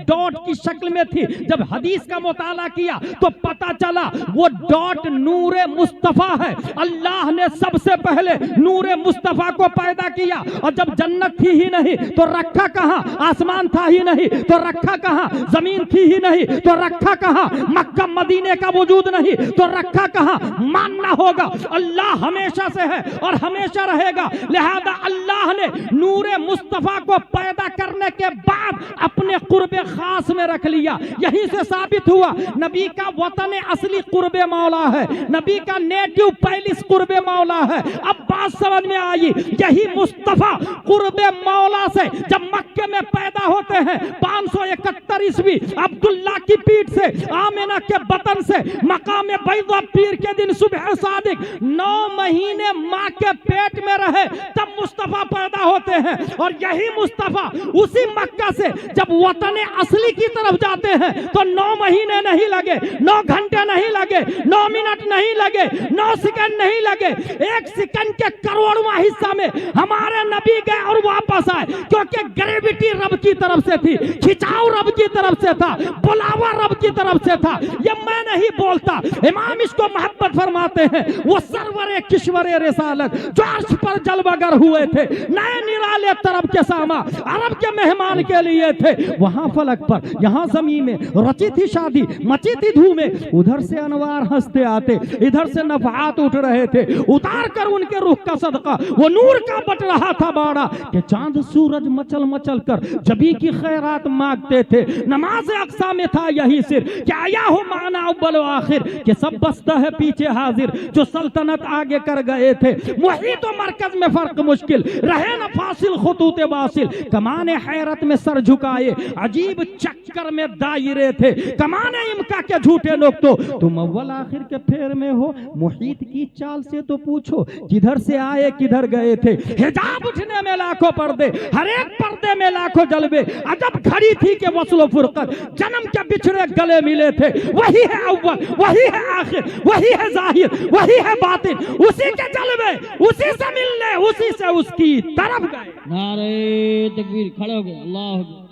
Dot की शक्ल में थी। जब हदीस का मुताला किया तो पता चला वो डॉट नूरे मुस्तफा है। अल्लाह ने सबसे पहले नूरे मुस्तफा को पैदा किया, और जब जन्नत थी ही नहीं तो रखा कहां, आसमान था ही नहीं तो रखा कहां, जमीन थी ही नहीं तो रखा कहां, मक्का मदीने का वजूद नहीं तो रखा कहां। मानना होगा अल्लाह हमेशा से है और हमेशा रहेगा। लिहाजा अल्लाह ने नूरे मुस्तफा को पैदा करने के बाद अपने कुर्बे खास में रख लिया। यहीं से साबित हुआ नबी का वतन असली कुर्बे मौला है, नबी का नेटिव पैलिस कुर्बे मौला है। अब बात समझ में आई, यही मुस्तफा कुर्बे मौला से जब मक्के में पैदा होते हैं 571 ईस्वी अब्दुल्ला की पीठ से, आमिना के बतन से, मकाम बैदा पीर के दिन सुबह सादिक 9 महीने मां के पेट में रहे तब मुस्तफा पैदा होते हैं। और यही मुस्तफा उसी मक्का से जब वतन असली की तरफ जाते हैं तो 9 महीने नहीं लगे, 9 घंटे नहीं लगे, 9 मिनट नहीं लगे, 9 सेकंड नहीं लगे, 1 सेकंड के करोड़वां हिस्सा में हमारे नबी गए और वापस आए। क्योंकि ग्रेविटी रब की तरफ से थी, खिंचाव रब की तरफ से था, बुलावा रब की तरफ से था। ये मैं नहीं बोलता, इमाम इसको मोहब्बत फरमाते हैं। वो सरवरे किश्वरे रिसालत जो अर्श पर जलवागर हुए थे, नए निराले तरफ के सामा अरब के मेहमान के लिए थे। वहां फलक पर, यहां जमीन में रची थी शादी, मची थी धूमें। उधर से अनवार हंसते आते, इधर से नफात उठ रहे थे। उतार कर उनके रुख का सदका वो नूर का बट रहा था बाड़ा कि चांद सूरज मचल मचल कर जबी की खैरात मांगते थे। नमाज अक्सा में था यही सिर कि आया हो माना अव्वल आखिर कि सब बस्ता है पीछे हाजिर जो सल्तनत आगे कर गए थे। मुहीत और मरकज में फर्क मुश्किल रहे न फासिल खुतूत वासिल। कमाने हैरत में सर झुकाए अजीब चक्कर में दायरे थे। कमाने इमका के झूठे लोग तो तुम अव्वल आखिर के फेर में हो। मुहीत की चाल से तो पूछो किधर से आए किधर गए थे। हिजाब उठने में लाखों पर्दे, हर एक पर्दे में लाखों जलवे। अजब घड़ी थी कि वस्ल फुरकत जन्म के बिछड़े गले मिले थे। वही है अव्वल, वही है आखिर, वही है जाहिर, वही है बातिन। उसी के जलवे, उसी से मिलने, उसी से उसकी तरफ गए। नारे तकबीर, खड़े हो गए, अल्लाह हू।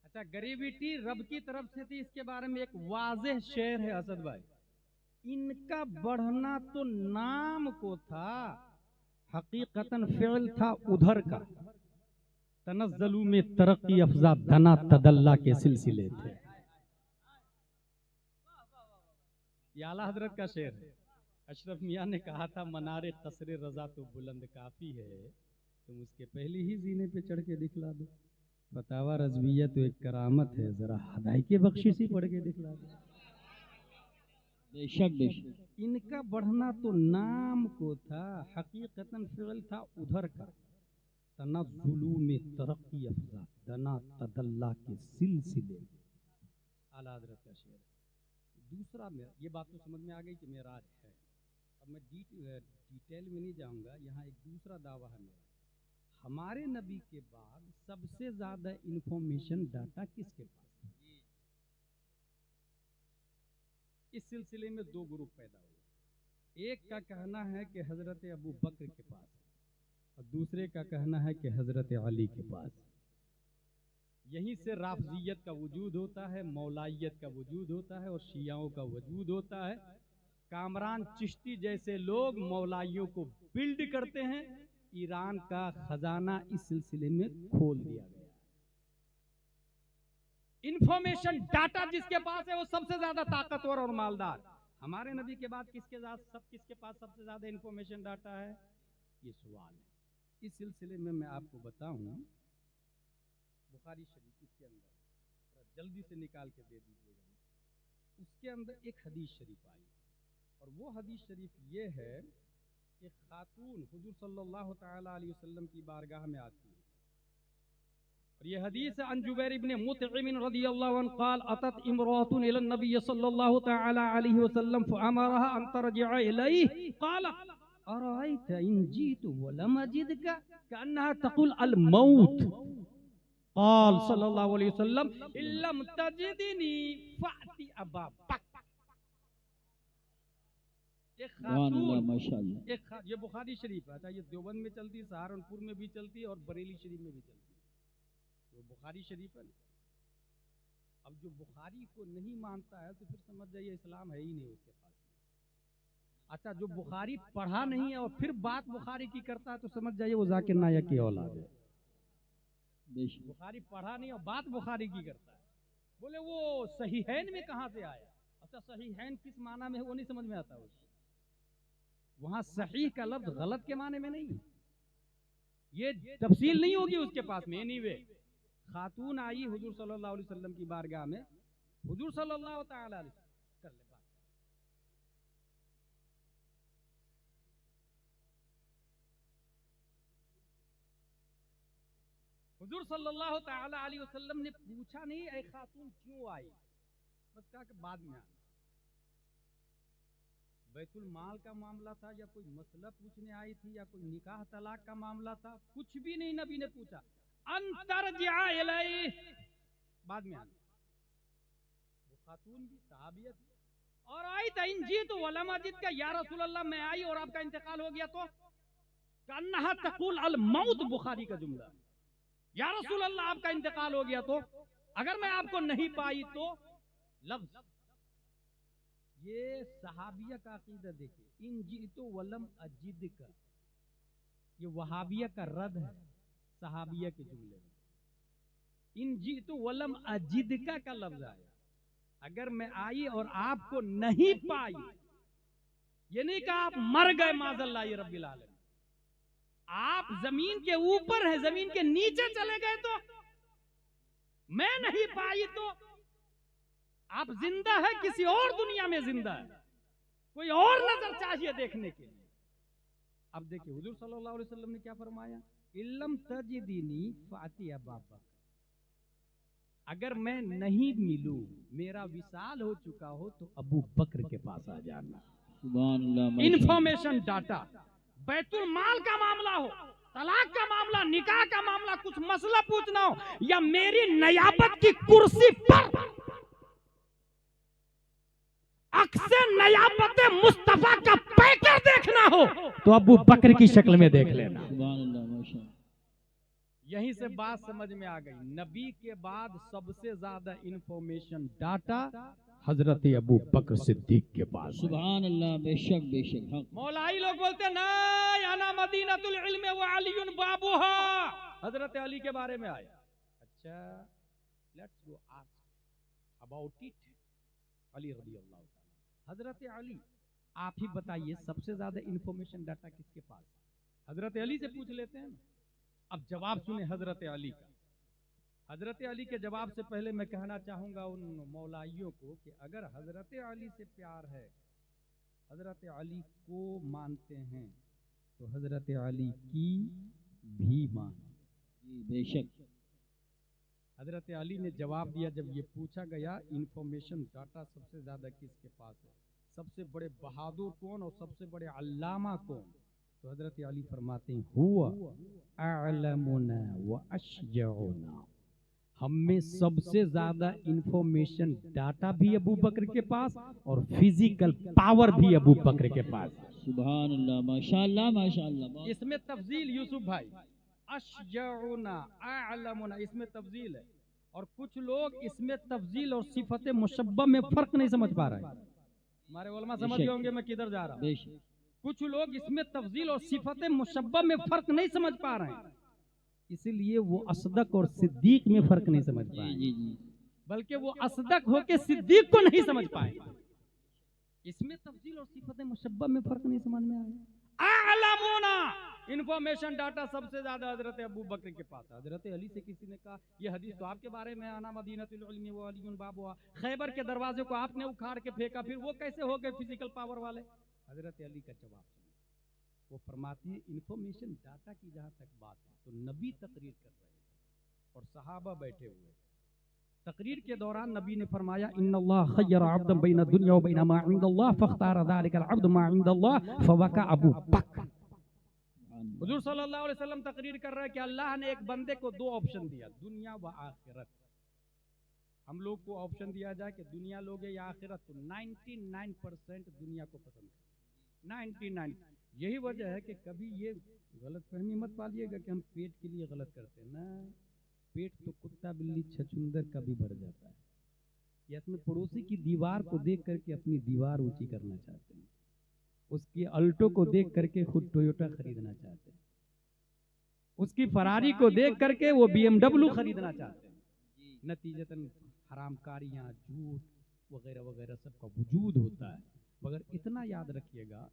अच्छा, ग्रेविटी रब की तरफ से थी, इसके बारे में एक वाज़ेह शेर है असद भाई। इनका बढ़ना तो नाम को था, हकीकतन फ़िल था उधर का। तनज़्ज़लू में तरक्की अफ़ज़ा दना तदल्ला के सिलसिले थे। ये आला हजरत का शेर है। अशरफ मियाँ ने कहा था मनारे कसरे रज़ा तो बुलंद काफ़ी है, तुम उसके पहले ही जीने पे चढ़ के दिखला दो। फतावा रज़विया तो एक करामत है, जरा हदाई के बख्शिशी पढ़ के दिखला दो। बेशक बेशक। इनका बढ़ना तो नाम को था, हकीकतन फ़िल था उधर का। तनज़्ज़ुलू में तरक्की अफ़ज़ा दना तदल्ला के सिलसिले। आला हज़रत का शेर है। दूसरा में ये बात तो समझ में आ गई कि मेराज है। अब मैं डिटेल में नहीं जाऊंगा। यहाँ एक दूसरा दावा है मेरा। हमारे नबी के बाद सबसे ज्यादा इंफॉर्मेशन डाटा किसके पास है? इस सिलसिले में 2 ग्रुप पैदा हुए। एक का कहना है कि हजरत अबू बकर के पास है और दूसरे का कहना है कि हजरत अली के पास है। यहीं से राफजियत का वजूद होता है, मौलाइयत का वजूद होता है और शियाओं का वजूद होता है। कामरान चिश्ती जैसे लोग मौलाइयों को बिल्ड करते हैं। ईरान का खजाना इस सिलसिले में खोल दिया गया है। इंफॉर्मेशन डाटा जिसके पास है वो सबसे ज्यादा ताकतवर और मालदार। हमारे नबी के बाद किसके पास सबसे ज्यादा इंफॉर्मेशन डाटा है, ये सवाल है। इस सिलसिले में मैं आपको बताऊं, बुखारी शरीफ इसके अंदर जल्दी से निकाल के दे दीजिएगा। उसके अंदर एक हदीस शरीफ आई और वो हदीस शरीफ ये है कि खातून हुजूर सल्लल्लाहु तआला अलैहि वसल्लम की बारगाह में आती है और ये हदीस अन जुबैर इब्न मुतइम रदियल्लाहु अन्हु क़ाल अतत इमरातुन इला नबी सल्लल्लाहु तआला अलैहि वसल्लम फअमरहा अन तरजिअ इलैहि क़ाल अराइता इन जीतु वलम अजिदका कन्ना तकुल अल मौत क़ाल सल्लल्लाहु अलैहि वसल्लम इल्लम तजिदनी फाती अबाबक। एक खातून, माशाअल्लाह। ये बुखारी शरीफ है। अच्छा, ये देवबंद में चलती है, सहारनपुर में भी चलती है और बरेली शरीफ में भी चलती है। तो बुखारी शरीफ है। अब जो बुखारी को नहीं मानता है तो फिर समझ जाइए इस्लाम है ही नहीं उसके पास। अच्छा, जो बुखारी पढ़ा नहीं है और फिर बात बुखारी की करता है तो समझ जाइए वो जाकिर नायक की औलाद है। बुखारी पढ़ा नहीं और बात बुखारी की करता है। बोले वो सहीहैन में कहां से आया? अच्छा, सहीहैन किस माना में है वो नहीं समझ में आता उसको। वहां सही का लफ्ज गलत के माने में नहीं, ये तफसील नहीं होगी उसके पास में। एनीवे, खातून आई हुजूर सल्लल्लाहु अलैहि वसल्लम की बारगाह में। हुजूर सल्लल्लाहु ताला अलैहि वसल्लम कर ले बात। हुजूर सल्लल्लाहु ताला अलैहि वसल्लम ने पूछा नहीं ऐ खातून क्यों आई, बस कहा कि बाद में आना। बैतुल माल का मामला था या कोई मसला पूछने आई थी या कोई निकाह तलाक का मामला था, कुछ भी नहीं नबी ने पूछा। अंतर बाद में आना। वो खातून भी सहाबियत और आई था इन जी तो वलम अजिद का या रसूल अल्लाह मैं आई और आपका इंतकाल हो गया तो कन्नहा तकुल अल मौत। बुखारी का जुमला, या रसूल अल्लाह आपका इंतकाल हो गया तो अगर मैं आपको नहीं पाई तो लफ्ज। ये सहाबिया का अकीदा देखिए, इन जी तो वलम अजिद का, ये वहाबिया का रद है सहाबिया के जुमले में। इन जी तो वलम अजिद का लफ्ज आया, अगर मैं आई और आपको नहीं पाई, ये नहीं कहा आप मर गए माज़ल्लाह रब्बिल आलमीन। आप जमीन के ऊपर है, जमीन के नीचे चले गए तो मैं नहीं पाई तो आप जिंदा है, किसी और दुनिया में जिंदा है, कोई और नजर चाहिए देखने के लिए। अब देखिए हुजूर सल्लल्लाहु अलैहि वसल्लम ने क्या फरमाया, इल्लम तजिदनी फाती अबाबक। अगर मैं नहीं मिलूं, मेरा विसाल हो चुका हो तो अबू बकर के पास आ जाना। इंफॉर्मेशन डाटा, बैतुल माल का मामला हो, तलाक का मामला, निकाह का मामला, कुछ मसला पूछना हो या मेरी नयाबत की कुर्सी पर अक्से नयाबत मुस्तफा का पैकर देखना हो तो अबू बकर की शक्ल में देख लेना। यहीं से बात समझ में आ गई, नबी के बाद सबसे ज्यादा इंफॉर्मेशन डाटा हजरत अबू बकर सिद्दीक के पास। सुभान अल्लाह, बेशक बेशक। मौलाई लोग बोलते हैं ना आना मदीनतुल इल्म व अलीयुन बाबूहा, हजरत अली के बारे में आया। अच्छा, let's go ask about it Ali रज़ियल्लाहु ताला। हजरत अली, आप ही बताइए सबसे ज्यादा इंफॉर्मेशन डाटा किसके पास? हजरत अली से पूछ लेते हैं। अब जवाब सुने हजरत अली का। हजरत अली के जवाब से पहले मैं कहना चाहूंगा उन मौलाइयों को कि अगर हजरत अली से प्यार है, हजरत अली को मानते हैं तो हजरत अली की भी मान। बेशक। हजरत अली ने जवाब दिया जब ये पूछा गया इंफॉर्मेशन डाटा सबसे ज्यादा किसके पास है, सबसे बड़े बहादुर कौन और सबसे बड़े अल्लामा कौन, तो हजरत अली फरमाते हैं हुआ अअलमुना व अशजउना। हम में सबसे ज्यादा इंफॉर्मेशन डाटा भी अबू बकर के पास और फिजिकल पावर भी अबू बकर के पास। सुभान अल्लाह, माशाअल्लाह माशाअल्लाह। इसमें तफजील यूसुफ भाई, अशजउना अअलमुना इसमें तफजील है और कुछ लोग इसमें तफजील और सिफत मुशब्बह में फर्क नहीं समझ पा रहे हैं। हमारे उलमा समझ गए होंगे मैं किधर जा रहा हूँ। कुछ लोग इसमें तफजील और सिफत मुशब्बह में फर्क नहीं समझ पा रहे हैं, इसीलिए वो असदक और सिद्दीक में फर्क नहीं समझ पाए, बल्कि वो असदक होके सिद्दीक को नहीं समझ पाए। इसमें तफजील और सिफत मुशब्बह में फर्क नहीं समझ में आया। अअलमुना इंफॉर्मेशन डाटा सबसे ज्यादा हजरत अबू बकर के पास। हजरत अली से किसी ने कहा ये हदीस तो आपके बारे में, आना मदीनतुल इल्म व अलीयुन बाबुहा, खैबर के दरवाजे को आपने उखाड़ के फेंका, फिर वो कैसे हो गए फिजिकल पावर वाले? हजरत अली का जवाब सुनिए, वो फरमाते हैं इंफॉर्मेशन डाटा की जहां तक बात है तो नबी तकरीर कर रहे थे और सहाबा बैठे हुए थे। तकरीर के दौरान नबी ने फरमाया इन्नल्लाह खय्यरा अब्दन बैन दुनिया व बैन मा इंदल्लाह फख्तारा ज़ालिकल अब्द मा इंदल्लाह फवका अबू बकर। हुजूर सल्लल्लाहु अलैहि वसल्लम तकरीर कर रहे हैं कि अल्लाह ने एक बंदे को दो ऑप्शन दिया, दुनिया व आखिरत। हम लोग को ऑप्शन दिया जाए कि दुनिया लोगे या आखिरत, तो 99% दुनिया को पसंद है, 99। यही वजह है कि कभी ये गलतफहमी मत पालिएगा कि हम पेट के लिए गलत करते हैं ना। पेट तो कुत्ता बिल्ली छछूंदर का भी भर जाता है। ये अपने पड़ोसी की दीवार को देख करके अपनी दीवार ऊंची करना चाहते हैं, उसकी अल्टो को देख करके खुद टोयोटा खरीदना चाहते हैं, उसकी फरारी को देख करके वो BMW खरीदना चाहते हैं। नतीजतन हरामकारियां, झूठ वगैरह वगैरह सबका वजूद होता है। मगर इतना याद रखिएगा,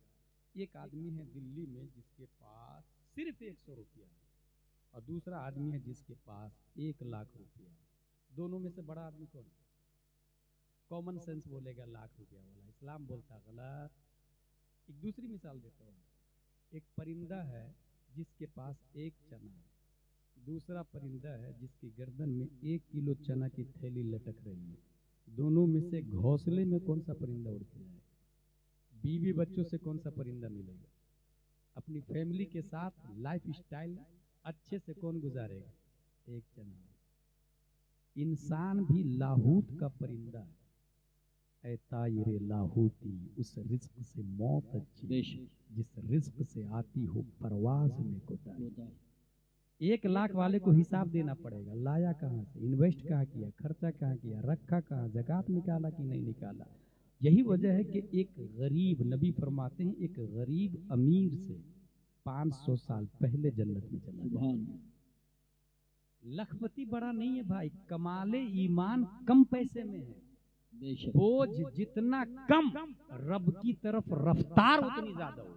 एक आदमी है दिल्ली में जिसके पास सिर्फ 100 रुपया है और दूसरा आदमी है जिसके पास 1 लाख रुपया है। दोनों में से बड़ा आदमी कौन है? कॉमन सेंस बोलेगा लाख रुपया वाला, इस्लाम बोलता गलत। एक दूसरी मिसाल देता हूँ। एक परिंदा है जिसके पास 1 चना है, दूसरा परिंदा है जिसकी गर्दन में 1 किलो चना की थैली लटक रही है। दोनों में से घोंसले में कौन सा परिंदा उड़ के जाएगा? बीवी बच्चों से कौन सा परिंदा मिलेगा? अपनी फैमिली के साथ लाइफ स्टाइल अच्छे से कौन गुजारेगा? 1 चना। इंसान भी लाहूत का परिंदा है। ऐ तायरे लाहूती, उस रिज्क से मौत अच्छी जिस रिज्क से आती हो परवाज में कोताही। 1 लाख वाले को हिसाब देना पड़ेगा, लाया कहाँ से, इन्वेस्ट कहाँ किया, खर्चा कहाँ किया, रखा कहाँ, ज़कात निकाला कि नहीं निकाला। यही वजह है कि एक गरीब, नबी फरमाते हैं, एक गरीब अमीर से 500 साल पहले जन्नत में चला गया। लखपति बड़ा नहीं है भाई, कमाले ईमान कम पैसे में है। बोझ जितना कम, रब की तरफ रफ्तार उतनी ज्यादा हो।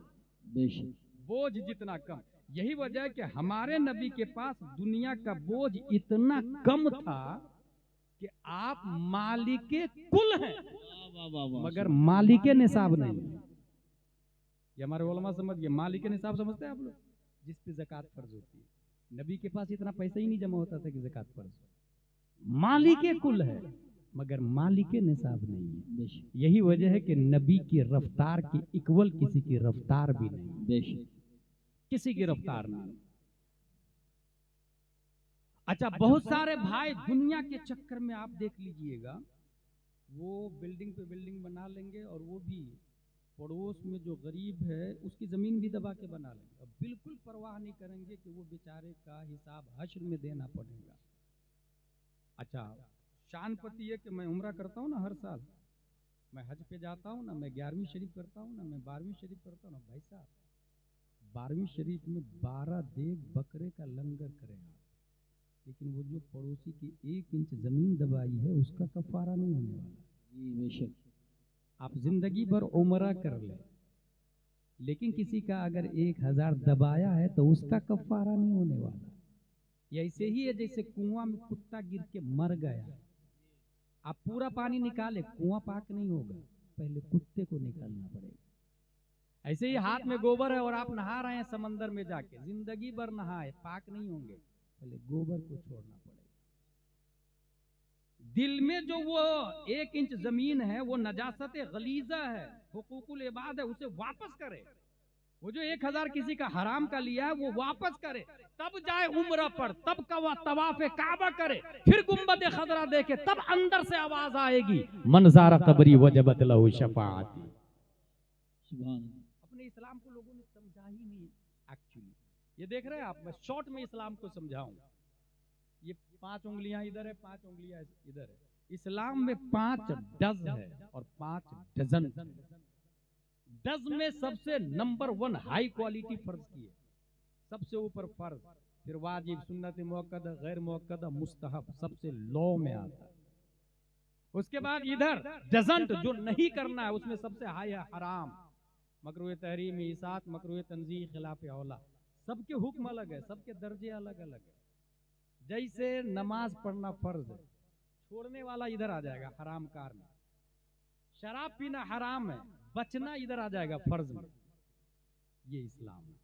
बोझ जितना कम। यही वजह है कि हमारे नबी के पास दुनिया का बोझ इतना कम था कि आप मालिके कुल हैं मगर मालिके निसाब नहीं। ये हमारे उलमा समझ गए, मालिके निसाब समझते हैं आप लोग, जिस पे ज़कात फर्ज होती है। नबी के पास इतना पैसा ही नहीं जमा होता था कि ज़कात फर्ज हो। मालिके कुल है मगर मालिके निसाब नहीं है। यही वजह है कि नबी की रफ्तार की इक्वल किसी की रफ्तार भी नहीं, किसी की रफ्तार नहीं। अच्छा, बहुत सारे भाई दुनिया के चक्कर में आप देख लीजिएगा, वो बिल्डिंग पे बिल्डिंग बना लेंगे और वो भी पड़ोस में जो गरीब है उसकी ज़मीन भी दबा के बना लेंगे। अब बिल्कुल परवाह नहीं करेंगे कि वो बेचारे का हिसाब हश्र में देना पड़ेगा। अच्छा, शानपति है कि मैं उम्रा करता हूँ ना हर साल, मैं हज पे जाता हूँ ना, मैं 11वीं शरीफ करता हूँ ना, मैं 12वीं शरीफ करता हूँ ना। भाई साहब, 12वीं शरीफ में 12 देग बकरे का लंगर करें आप, लेकिन वो जो पड़ोसी की 1 इंच ज़मीन दबाई है उसका कफ़ारा नहीं होने वाला। जी बेशक। आप जिंदगी भर उम्रा कर ले, लेकिन किसी का अगर 1000 दबाया है तो उसका कफ़ारा नहीं होने वाला। ये ऐसे ही है जैसे कुआं में कुत्ता गिर के मर गया, आप पूरा पानी निकाले, कुआं पाक नहीं होगा, पहले कुत्ते को निकालना पड़ेगा। ऐसे ही हाथ में गोबर है और आप नहा रहे हैं समंदर में जाके, जिंदगी भर नहाए, पाक नहीं होंगे, पहले गोबर को छोड़ना पड़ेगा। दिल में जो वो 1 इंच जमीन है वो नजासत गलीजा है, हुकूकुल इबाद है, उसे वापस करे। वो जो 1000 किसी का हराम का लिया है वो वापस करे, तब जाए उम्रा पर, तब तवाफ काबा करे, फिर गुंबद खदरा देखे, तब अंदर से आवाज आएगी मनज़ारा कबरी वजबत लहू शफाअती। अपने इस्लाम को लोगों ने समझा ही नहीं एक्चुअली। ये देख रहे हैं आप, मैं शॉर्ट में इस्लाम को समझाऊं। ये 5 उंगलियां इधर है, 5 उंगलियां इधर है। इस्लाम में 5 डज है और 5 डजन। डज में सबसे नंबर 1 हाई क्वालिटी फर्ज की है, सबसे ऊपर फर्ज, फिर वाजिब, सुन्नत मुअक्कदा, गैर मुअक्कदा, मुस्तहब, सबसे लो में आता है। उसके बाद इधर डजंट, जो नहीं करना है, उसमें सबसे हाई है हराम, मकरूह तहरीम, इसात, मकरूह तंजीह, खिलाफ औला। सबके हुक्म अलग है, सबके दर्जे अलग अलग है। जैसे नमाज पढ़ना फर्ज है, छोड़ने वाला इधर आ जाएगा हराम कार में। शराब पीना हराम है, बचना इधर आ जाएगा फर्ज में। ये इस्लाम है।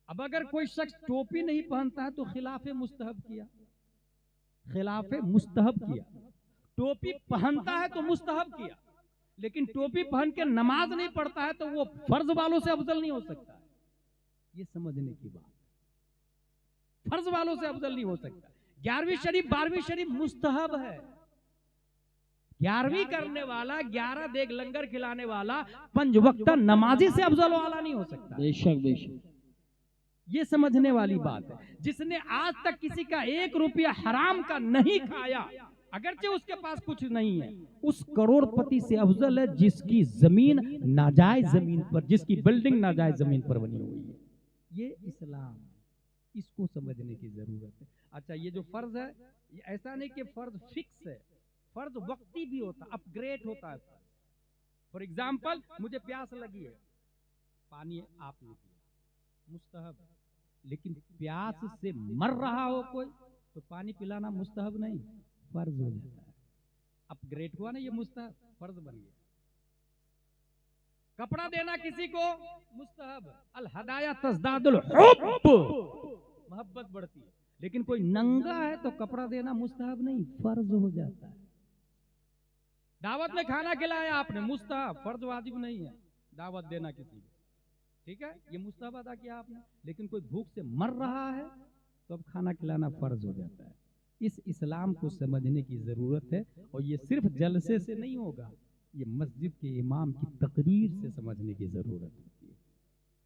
अब अगर कोई शख्स टोपी नहीं पहनता है तो खिलाफ मुस्तहब किया, खिलाफ मुस्तहब किया। टोपी पहनता है तो मुस्तहब किया, लेकिन टोपी पहन के नमाज नहीं पढ़ता है तो वो फर्ज वालों से अफजल नहीं हो सकता। ये समझने की बात, फर्ज वालों से अफजल नहीं हो सकता। 11वीं शरीफ 12वीं शरीफ मुस्तहब है। 11वीं करने वाला, 11 देग लंगर खिलाने वाला 5 वक्त नमाजी से अफजल वाला नहीं हो सकता। बेशक बेशक। ये समझने वाली बात है। जिसने आज तक किसी का 1 रुपया हराम का नहीं खाया, अगरचे उसके पास कुछ नहीं है, उस करोड़पति से अफजल है जिसकी जमीन नाजायज जमीन पर, जिसकी बिल्डिंग नाजायज जमीन पर बनी हुई है। ये इस्लाम है, इसको समझने की जरूरत है। अच्छा, ये जो फर्ज है, ये ऐसा नहीं कि फर्ज फिक्स है, फर्ज वक्ती भी होता, अपग्रेड होता है। फॉर एग्जाम्पल, मुझे प्यास लगी है, पानी आपने दिया, मुस्तहब है। लेकिन प्यास से मर रहा हो कोई तो पानी पिलाना मुस्तहब नहीं, फर्ज हो जाता है। अपग्रेड हुआ ना, ये मुस्तहब, फर्ज बन गया। कपड़ा देना किसी को मुस्तहब, अल हदाया तज़दादुल हुब्ब, मोहब्बत बढ़ती है। लेकिन कोई नंगा है तो कपड़ा देना मुस्तहब नहीं, फर्ज हो जाता है। दावत में खाना खिलाया आपने, मुस्तहब, फर्ज वाजिब नहीं है दावत देना किसी को, ठीक है, ये मुस्तहब अदा किया आपने। लेकिन कोई भूख से मर रहा है तो अब खाना खिलाना फर्ज हो जाता है। इस इस्लाम को समझने की जरूरत है, और ये सिर्फ जलसे से नहीं होगा, ये मस्जिद के इमाम की तकरीर से समझने की जरूरत है।